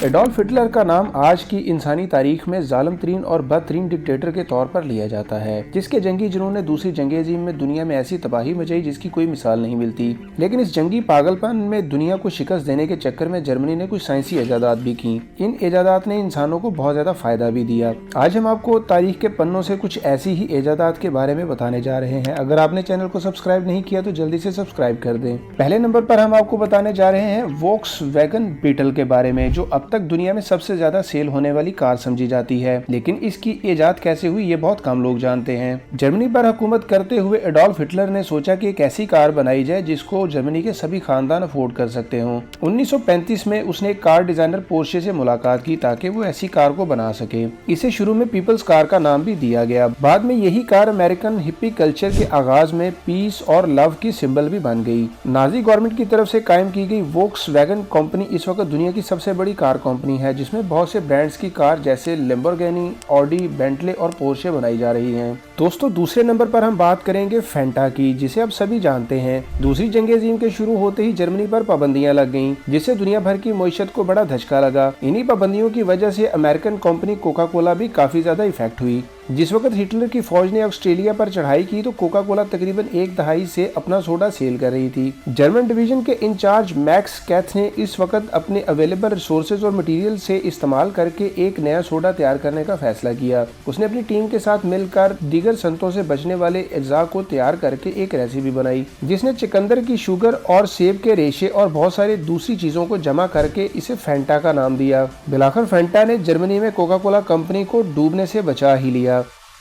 Adolf Hitler का नाम आज की इंसानी तारीख में जालिम तरीन और बदतरीन डिक्टेटर के तौर पर लिया जाता है, जिसके जंगी जुनून ने दूसरी जंग अजीम में दुनिया में ऐसी तबाही मचाई जिसकी कोई मिसाल नहीं मिलती। लेकिन इस जंगी पागलपन में दुनिया को शिकस्त देने के चक्कर में जर्मनी ने कुछ साइंसी इजादात भी की। इन इजादात ने इंसानों को बहुत ज्यादा फायदा भी दिया। आज हम आपको तारीख के पन्नों से कुछ ऐसी ही इजादात के बारे में बताने जा रहे हैं। अगर आपने चैनल को सब्सक्राइब नहीं किया तो जल्दी से सब्सक्राइब कर दें। पहले नंबर पर हम आपको बताने जा रहे हैं वोक्सवैगन बीटल के बारे में, जो अब तक दुनिया में सबसे ज्यादा सेल होने वाली कार समझी जाती है। लेकिन इसकी इजाद कैसे हुई ये बहुत कम लोग जानते हैं। जर्मनी पर हुकूमत करते हुए एडोल्फ हिटलर ने सोचा कि एक ऐसी कार बनाई जाए जिसको जर्मनी के सभी खानदान अफोर्ड कर सकते हों। 1935 में उसने एक कार डिजाइनर पोर्शे से मुलाकात की ताकि वो ऐसी कार को बना सके। इसे शुरू में पीपल्स कार का नाम भी दिया गया। बाद में यही कार अमेरिकन हिप्पी कल्चर के आगाज में पीस और लव की सिंबल भी बन गई। नाजी गवर्नमेंट की तरफ से कायम की गई वोक्सवैगन कंपनी इस वक्त दुनिया की सबसे बड़ी कार कंपनी है, जिसमें बहुत से ब्रांड्स की कार जैसे लैम्बोर्गिनी, ऑडी, बेंटले और पोर्शे बनाई जा रही हैं। दोस्तों, दूसरे नंबर पर हम बात करेंगे फेंटा की, जिसे आप सभी जानते हैं। दूसरी जंग अजीम के शुरू होते ही जर्मनी पर पाबंदियां लग गईं, जिससे दुनिया भर की मईशत को बड़ा धचका लगा। इन्हीं पाबंदियों की वजह से अमेरिकन कंपनी कोका कोला भी काफी ज्यादा इफेक्ट हुई। जिस वक्त हिटलर की फौज ने ऑस्ट्रेलिया पर चढ़ाई की तो कोका कोला तकरीबन एक दहाई से अपना सोडा सेल कर रही थी। जर्मन डिवीजन के इंचार्ज मैक्स कैथ ने इस वक्त अपने अवेलेबल रिसोर्सेज और मटेरियल से इस्तेमाल करके एक नया सोडा तैयार करने का फैसला किया। उसने अपनी टीम के साथ मिलकर दीगर संतों से बचने वाले अज्जा को तैयार करके एक रेसिपी बनाई, जिसने चुकंदर की शुगर और सेब के रेशे और बहुत सारी दूसरी चीजों को जमा करके इसे फेंटा का नाम दिया। बिलाखिर फेंटा ने जर्मनी में कोका कोला कंपनी को डूबने से बचा ही लिया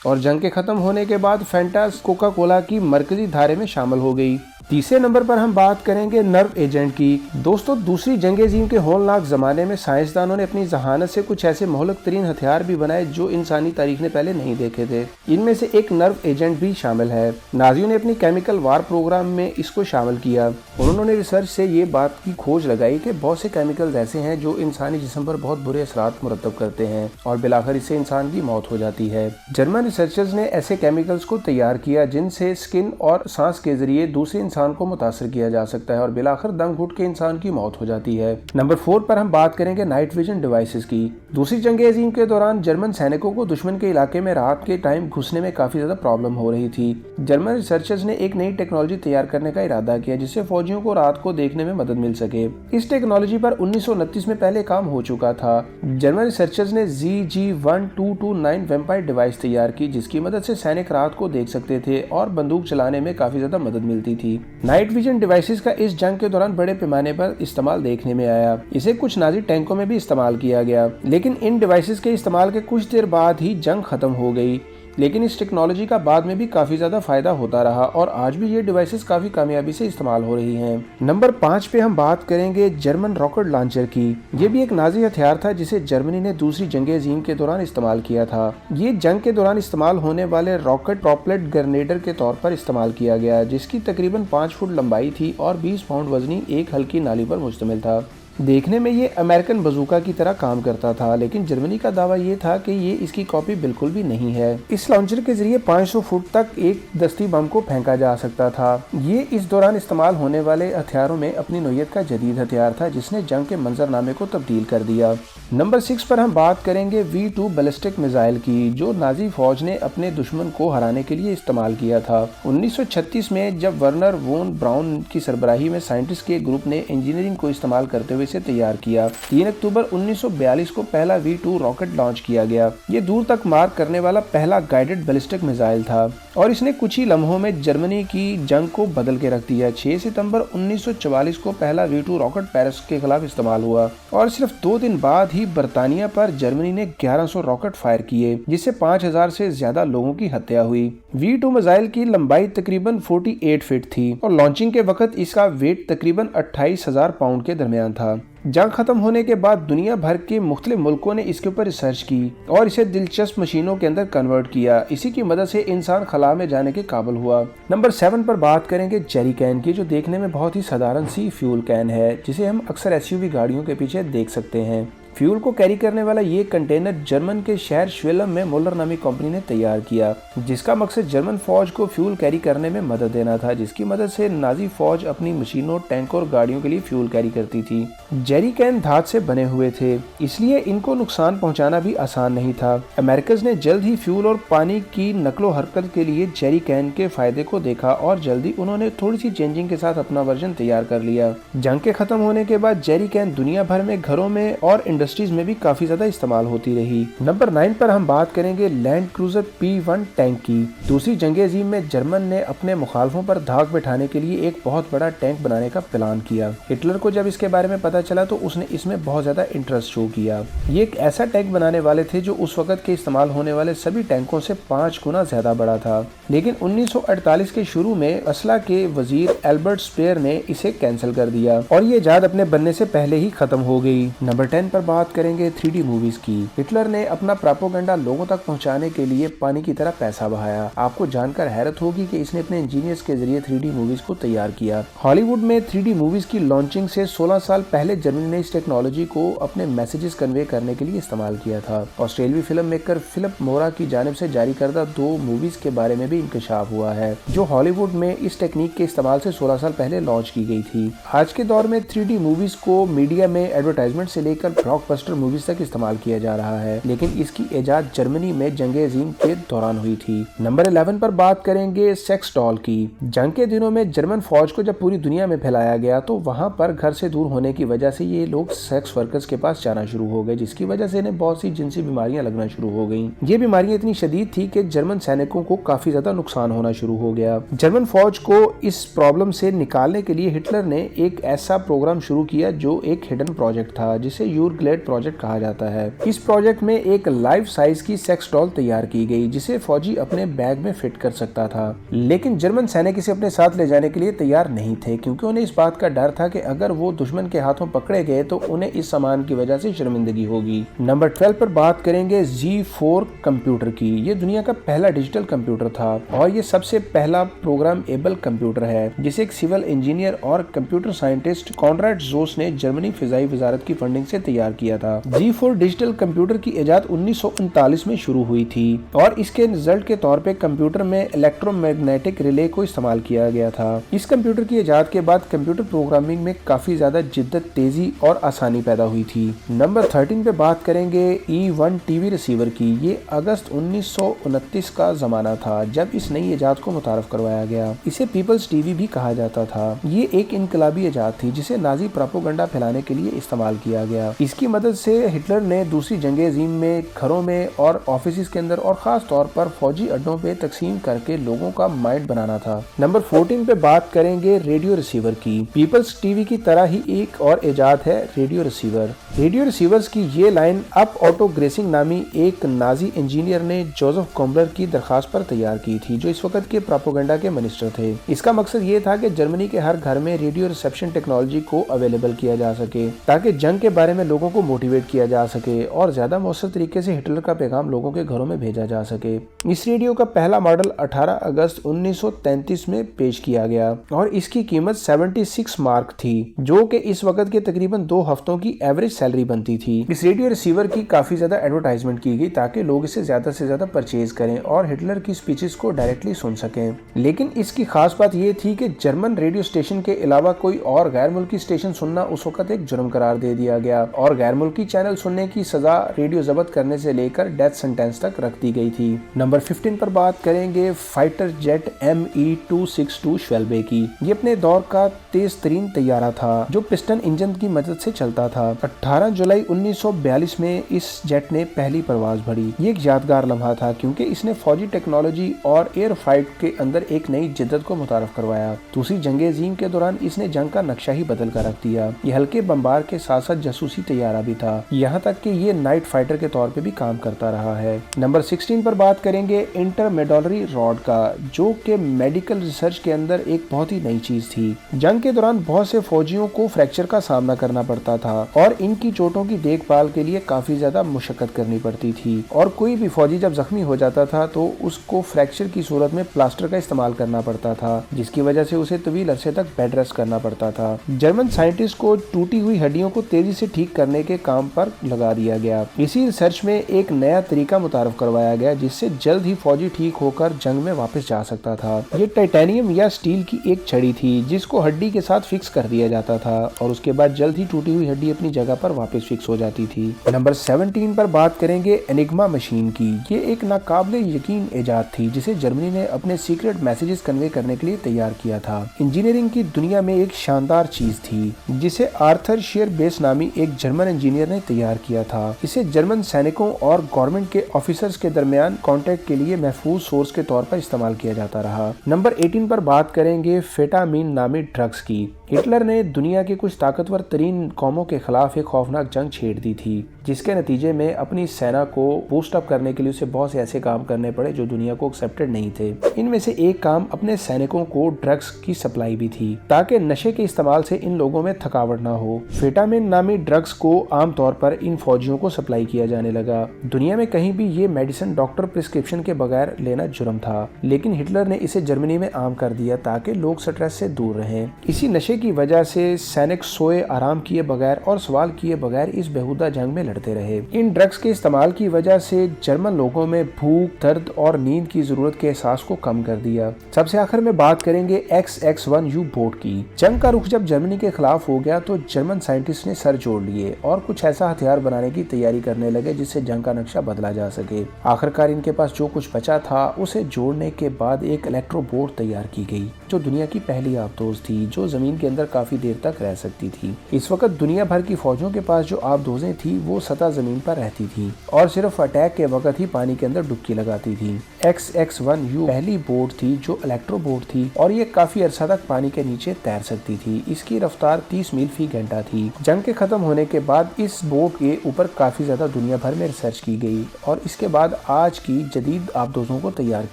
और जंग के खत्म होने के बाद फेंटा कोका कोला की मरकजी धारे में शामिल हो गई। तीसरे नंबर पर हम बात करेंगे नर्व एजेंट की। दोस्तों, दूसरी जंग अजीम के होलनाक जमाने में साइंसदानों ने अपनी जहानत से कुछ ऐसे मोहलक तरीन हथियार भी बनाए जो इंसानी तारीख ने पहले नहीं देखे थे। इनमें से एक नर्व एजेंट भी शामिल है। नाजियों ने अपनी केमिकल वार प्रोग्राम में इसको शामिल किया। उन्होंने रिसर्च से ये बात की खोज लगाई कि बहुत से केमिकल्स ऐसे हैं जो इंसानी जिस्म पर बहुत बुरे असरात मुरतब करते हैं और बिलाखिर इससे इंसान की मौत हो जाती है। जर्मन रिसर्चर्स ने ऐसे केमिकल्स को तैयार किया जिनसे स्किन और सांस के जरिए दूसरे इंसान को मुतासर किया जा सकता है और बिलाखिर दम घुट के इंसान की मौत हो जाती है। नंबर 4 पर हम बात करेंगे नाइट विजन डिवाइसेस की। दूसरी जंग अजीम के दौरान जर्मन सैनिकों को दुश्मन के इलाके में रात के टाइम घुसने में काफी ज्यादा प्रॉब्लम हो रही थी। जर्मन रिसर्चर्स ने एक नई टेक्नोलॉजी तैयार करने का इरादा किया जिससे फौजियों को रात को देखने में मदद मिल सके। इस टेक्नोलॉजी पर 1929 में पहले काम हो चुका था। जर्मन रिसर्चर्स ने ZG1229 वेम्पायर डिवाइस तैयार की, जिसकी मदद से सैनिक रात को देख सकते थे और बंदूक चलाने में काफी ज्यादा मदद मिलती थी। नाइट विजन डिवाइसेस का इस जंग के दौरान बड़े पैमाने पर इस्तेमाल देखने में आया। इसे कुछ नाजी टैंकों में भी इस्तेमाल किया गया, लेकिन इन डिवाइसेस के इस्तेमाल के कुछ देर बाद ही जंग खत्म हो गई। लेकिन इस टेक्नोलॉजी का बाद में भी काफी ज्यादा फायदा होता रहा और आज भी ये डिवाइसेस काफी कामयाबी से इस्तेमाल हो रही हैं। नंबर 5 पे हम बात करेंगे जर्मन रॉकेट लॉन्चर की। ये भी एक नाजी हथियार था जिसे जर्मनी ने दूसरी जंग अजीम के दौरान इस्तेमाल किया था। ये जंग के दौरान इस्तेमाल होने वाले रॉकेट प्रोपेल्ड ग्रेनेडर के तौर पर इस्तेमाल किया गया, जिसकी तकरीबन 5 फुट लंबाई थी और 20 पाउंड वजनी एक हल्की नाली पर मुश्तमिल था। देखने में ये अमेरिकन बजूका की तरह काम करता था, लेकिन जर्मनी का दावा ये था कि ये इसकी कॉपी बिल्कुल भी नहीं है। इस लॉन्चर के जरिए 500 फुट तक एक दस्ती बम को फेंका जा सकता था। ये इस दौरान इस्तेमाल होने वाले हथियारों में अपनी नोयत का जदीद हथियार था जिसने जंग के मंजरनामे को तब्दील कर दिया। नंबर 6 पर हम बात करेंगे V2 बैलिस्टिक मिसाइल की, जो नाजी फौज ने अपने दुश्मन को हराने के लिए इस्तेमाल किया था। 1936 में जब वर्नर वोन ब्राउन की सरबराही में साइंटिस्ट के ग्रुप ने इंजीनियरिंग को इस्तेमाल करते हुए इसे तैयार किया। 3 अक्टूबर 1942 को पहला V2 रॉकेट लॉन्च किया गया। ये दूर तक मार करने वाला पहला गाइडेड बैलिस्टिक मिसाइल था और इसने कुछ ही लम्हों में जर्मनी की जंग को बदल के रख दिया। 6 सितंबर 1944 को पहला V2 रॉकेट पेरिस के खिलाफ इस्तेमाल हुआ और सिर्फ 2 दिन बाद ही बरतानिया पर जर्मनी ने 1100 रॉकेट फायर किए, जिससे 5000 से ज्यादा लोगों की हत्या हुई। V2 मिसाइल की लंबाई तकरीबन 48 फीट थी और लॉन्चिंग के वक्त इसका वेट तकरीबन 28,000 पाउंड के दरमियान था। जंग खत्म होने के बाद दुनिया भर के मुख्तलिफ मुल्कों ने इसके ऊपर रिसर्च की और इसे दिलचस्प मशीनों के अंदर कन्वर्ट किया। इसी की मदद से इंसान खला में जाने के काबिल हुआ। नंबर 7 पर बात करेंगे जेरी कैन की, जो देखने में बहुत ही साधारण सी फ्यूल कैन है, जिसे हम अक्सर SUV गाड़ियों के पीछे देख सकते हैं। फ्यूल को कैरी करने वाला ये कंटेनर जर्मन के शहर श्वेलम में मोलर नामी कंपनी ने तैयार किया, जिसका मकसद जर्मन फौज को फ्यूल कैरी करने में मदद देना था, जिसकी मदद से नाजी फौज अपनी मशीनों, टैंकों और गाड़ियों के लिए फ्यूल कैरी करती थी। जेरी कैन धात से बने हुए थे, इसलिए इनको नुकसान पहुंचाना भी आसान नहीं था। अमेरिकन्स ने जल्द ही फ्यूल और पानी की नकलो हरकत के लिए जेरी कैन के फायदे को देखा और जल्दी उन्होंने थोड़ी सी चेंजिंग के साथ अपना वर्जन तैयार कर लिया। जंग के खत्म होने के बाद जेरी कैन दुनिया भर में घरों में और इंडस्ट्रीज में भी काफी ज्यादा इस्तेमाल होती रही। नंबर 9 पर हम बात करेंगे लैंड क्रूजर P1 टैंक की। दूसरी जंग अजीम में जर्मन ने अपने मुखालफों पर धाक बैठाने के लिए एक बहुत बड़ा टैंक बनाने का प्लान किया। हिटलर को जब इसके बारे में पता चला तो उसने इसमें बहुत ज्यादा इंटरेस्ट शो किया। ये एक ऐसा टैंक बनाने वाले थे जो उस वक्त के इस्तेमाल होने वाले सभी टैंकों से 5 गुना ज्यादा बड़ा था, लेकिन 1948 के शुरू में असला के वजीर एल्बर्ट स्पेयर ने इसे कैंसिल कर दिया और ये इजाद अपने बनने से पहले ही खत्म हो गई। नंबर 10 पर बात करेंगे 3D मूवीज की। हिटलर ने अपना प्रोपेगेंडा लोगों तक पहुंचाने के लिए पानी की तरह पैसा बहाया। आपको जानकर हैरत होगी कि इसने अपने इंजीनियर्स के जरिए 3D मूवीज को तैयार किया। हॉलीवुड में 3D मूवीज की लॉन्चिंग से 16 साल पहले जर्मनी ने इस टेक्नोलॉजी को अपने मैसेजेस कन्वे करने के लिए इस्तेमाल किया था। ऑस्ट्रेलियाई फिल्म मेकर फिलिप मोरा की जानिब से जारी करदा 2 मूवीज के बारे में भी इंकशाफ हुआ है, जो हॉलीवुड में इस टेक्निक के इस्तेमाल से 16 साल पहले लॉन्च की गई थी। आज के दौर में 3D मूवीज को मीडिया में एडवर्टाइजमेंट से लेकर ब्लॉकबस्टर मूवीज तक इस्तेमाल किया जा रहा है, लेकिन इसकी इजाद जर्मनी में जंग अजीम के दौरान हुई थी। नंबर 11 पर बात करेंगे सेक्स डॉल की। जंग के दिनों में जर्मन फौज को जब पूरी दुनिया में फैलाया गया तो वहां पर घर से दूर होने की वजह से ये लोग सेक्स वर्कर्स के पास जाना शुरू हो गए, जिसकी वजह से इन्हें बहुत सी जिनसी बीमारियां लगना शुरू हो गई। ये बीमारियां इतनी शदीद थी कि जर्मन सैनिकों को काफी ज्यादा नुकसान होना शुरू हो गया। जर्मन फौज को इस प्रॉब्लम से निकालने के लिए हिटलर ने एक ऐसा प्रोग्राम शुरू किया जो एक हिडन प्रोजेक्ट था, जिसे यूरग्लेड प्रोजेक्ट कहा जाता है। इस प्रोजेक्ट में एक लाइफ साइज की सेक्स डॉल तैयार की गई, जिसे फौजी अपने बैग में फिट कर सकता था, लेकिन जर्मन सैनिक इसे अपने साथ ले जाने के लिए तैयार नहीं थे, क्योंकि उन्हें इस बात का डर था कि अगर वो दुश्मन के हाथों पकड़े गए तो उन्हें इस सामान की वजह से शर्मिंदगी होगी। नंबर 12 पर बात करेंगे Z4 कंप्यूटर की। ये दुनिया का पहला डिजिटल कंप्यूटर था और ये सबसे पहला प्रोग्राम एबल कंप्यूटर है, जिसे एक सिविल इंजीनियर और कंप्यूटर साइंटिस्ट कॉनराड जोस ने जर्मनी फिजाई वजारत की फंडिंग से तैयार किया था। Z4 डिजिटल कंप्यूटर की इजाद 1939 में शुरू हुई थी और इसके रिजल्ट के तौर पे कंप्यूटर में इलेक्ट्रोमैग्नेटिक रिले को इस्तेमाल किया गया था। इस कंप्यूटर की इजाद के बाद कंप्यूटर प्रोग्रामिंग में काफी ज्यादा जिद्दत, तेजी और आसानी पैदा हुई थी। नंबर 13 पे बात करेंगे E1 टीवी रिसीवर की। ये अगस्त 1929 का जमाना था जब इस नई इजाद को मुतारफ करवाया गया। इसे पीपल्स टीवी भी कहा जाता था। ये एक इनकलाबी इजाद थी जिसे नाजी प्रोपेगेंडा फैलाने के लिए इस्तेमाल किया गया। इसकी मदद से हिटलर ने दूसरी जंग अजीम में घरों में और ऑफिस के अंदर और खास तौर पर फौजी अड्डों पे तकसीम करके लोगों का माइंड बनाना था। नंबर 14 पे बात करेंगे रेडियो रिसीवर की। पीपल्स टीवी की तरह ही एक और इजाद है रेडियो रिसीवर। रेडियो रिसीवर्स की ये लाइन अप ऑटो ग्रेसिंग नामी एक नाजी इंजीनियर ने जोसेफ कोम्बलर की दरखास्त पर तैयार की थी, जो इस वक्त के प्रोपेगेंडा के मिनिस्टर थे। इसका मकसद ये था कि जर्मनी के हर घर में रेडियो रिसेप्शन टेक्नोलॉजी को अवेलेबल किया जा सके, ताकि जंग के बारे में लोगों को मोटिवेट किया जा सके और ज्यादा मौसर तरीके से हिटलर का पैगाम लोगों के घरों में भेजा जा सके। इस रेडियो का पहला मॉडल 18 अगस्त 1933 में पेश किया गया और इसकी कीमत 76 मार्क थी, जो कि इस वक्त के तकरीबन 2 हफ्तों की एवरेज सैलरी बनती थी। इस रेडियो रिसीवर की काफी ज्यादा एडवर्टाइजमेंट की गई ताकि लोग इसे ज्यादा से ज्यादा परचेज करें और हिटलर की स्पीचेस को डायरेक्टली सुन सकें। लेकिन इसकी खास बात ये थी कि जर्मन रेडियो स्टेशन के अलावा कोई और गैर मुल्की स्टेशन सुनना उस वक्त एक जुर्म करार दे दिया गया और गैर मुल्की चैनल सुनने की सजा रेडियो जब्त करने से लेकर डेथ सेंटेंस तक रख दी गई थी। नंबर 15 पर बात करेंगे फाइटर जेट ME-262 श्वेल्बे की। ये अपने दौर का तेज तरीन तैयारा था जो पिस्टन इंजन की मदद से चलता था। 18 जुलाई 1942 में इस जेट ने पहली परवाज भरी। ये एक यादगार लम्हा था क्योंकि इसने फौजी टेक्नोलॉजी और एयर फाइट के अंदर एक नई जिद्दत को मुतारफ करवाया। दूसरी जंग अजीम के दौरान इसने जंग का नक्शा ही बदल कर रख दिया। ये हल्के बम्बार के साथ साथ जासूसी तैयारा भी था, यहाँ तक कि ये नाइट फाइटर के तौर पे भी काम करता रहा है। नंबर 16 पर बात करेंगे इंटरमेडोलरी रॉड का, जो कि मेडिकल रिसर्च के अंदर एक बहुत ही नई चीज थी। जंग के दौरान बहुत से फौजियों को फ्रैक्चर का सामना करना पड़ता था और इनकी चोटों की देखभाल के लिए काफी ज्यादा मुशक्कत करनी पड़ती थी और कोई भी फौजी जब जख्मी हो जाता था तो उसको फ्रैक्चर की सूरत में प्लास्टर का इस्तेमाल करना पड़ता था, जिसकी वजह से उसे तवील अरसे तक बेड रेस्ट करना पड़ता था। जर्मन साइंटिस्ट को टूटी हुई हड्डियों को तेजी से ठीक करने کرنے کے کام پر لگا دیا گیا۔ اسی ریسرچ میں ایک نیا طریقہ متعارف کروایا گیا جس سے جلد ہی فوجی ٹھیک ہو کر جنگ میں واپس جا سکتا تھا۔ یہ ٹائٹینیم یا اسٹیل کی ایک چھڑی تھی جس کو ہڈی کے ساتھ فکس کر دیا جاتا تھا اور اس کے بعد جلد ہی ٹوٹی ہوئی ہڈی اپنی جگہ پر واپس فکس ہو جاتی تھی۔ نمبر 17 پر بات کریں گے انگما مشین کی۔ یہ ایک ناقابل یقین ایجاد تھی جسے جرمنی نے اپنے سیکرٹ میسیجز کنوے کرنے کے لیے تیار کیا تھا۔ انجینئرنگ کی دنیا میں ایک شاندار چیز تھی جسے آرتھر شیئر بیس نامی ایک جرمن انجینئر نے تیار کیا تھا۔ اسے جرمن سینکوں اور گورنمنٹ کے آفیسرز کے درمیان کانٹیکٹ کے لیے محفوظ سورس کے طور پر استعمال کیا جاتا رہا۔ نمبر 18 پر بات کریں گے فیٹامین نامی ڈرگز کی۔ ہٹلر نے دنیا کے کچھ طاقتور ترین قوموں کے خلاف ایک خوفناک جنگ چھیڑ دی تھی جس کے نتیجے میں اپنی سینا کو بوسٹ اپ کرنے کے لیے اسے بہت سے ایسے کام کرنے پڑے جو دنیا کو ایکسیپٹڈ نہیں تھے۔ ان میں سے ایک کام اپنے سینکوں کو ڈرگز کی سپلائی بھی تھی تاکہ نشے کے استعمال سے ان لوگوں میں تھکاوٹ نہ ہو۔ فیٹامین نامی ڈرگز کو عام طور پر ان فوجیوں کو سپلائی کیا جانے لگا۔ دنیا میں کہیں بھی یہ میڈیسن ڈاکٹر پرسکرپشن کے بغیر لینا جرم تھا، لیکن ہٹلر نے اسے جرمنی میں عام کر دیا تاکہ لوگ سٹریس سے دور رہیں۔ اسی نشے کی وجہ سے سینک سوئے آرام کیے بغیر اور سوال کیے بغیر اس بیہودہ جنگ میں لڑتے رہے۔ ان ڈرگز کے استعمال کی وجہ سے جرمن لوگوں میں بھوک، درد اور نیند کی ضرورت کے احساس کو کم کر دیا۔ سب سے آخر میں بات کریں گے XX-1 یو بوٹ کی۔ جنگ کا رخ جب جرمنی کے خلاف ہو گیا تو جرمن سائنٹسٹ نے سر جوڑ لیے اور کچھ ایسا ہتھیار بنانے کی تیاری کرنے لگے جس سے جنگ کا نقشہ بدلا جا سکے۔ آخرکار ان کے پاس جو کچھ بچا تھا اسے جوڑنے کے بعد ایک الیکٹرو بوٹ تیار کی گئی جو دنیا کی پہلی آبدوز تھی جو زمین کے اندر کافی دیر تک رہ سکتی تھی۔ اس وقت دنیا بھر کی فوجوں کے پاس جو آبدوزیں تھیں وہ سطح زمین پر رہتی تھیں اور صرف اٹیک کے وقت ہی پانی کے اندر ڈبکی لگاتی تھیں۔ XX-1 یو پہلی بوٹ تھی جو الیکٹرو بوٹ تھی اور یہ کافی عرصہ تک پانی کے نیچے تیر سکتی تھی۔ اس کی رفتار 30 میل فی گھنٹہ تھی۔ جنگ کے ختم ہونے کے بعد اس بوٹ کے اوپر کافی زیادہ دنیا بھر میں ریسرچ کی گئی اور اس کے بعد آج کی جدید آبدوزوں کو تیار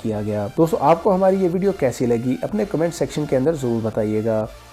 کیا گیا۔ دوستو آپ کو ہماری یہ ویڈیو کیسی لگی اپنے کمنٹ سیکشن کے اندر ضرور بتائیے گا۔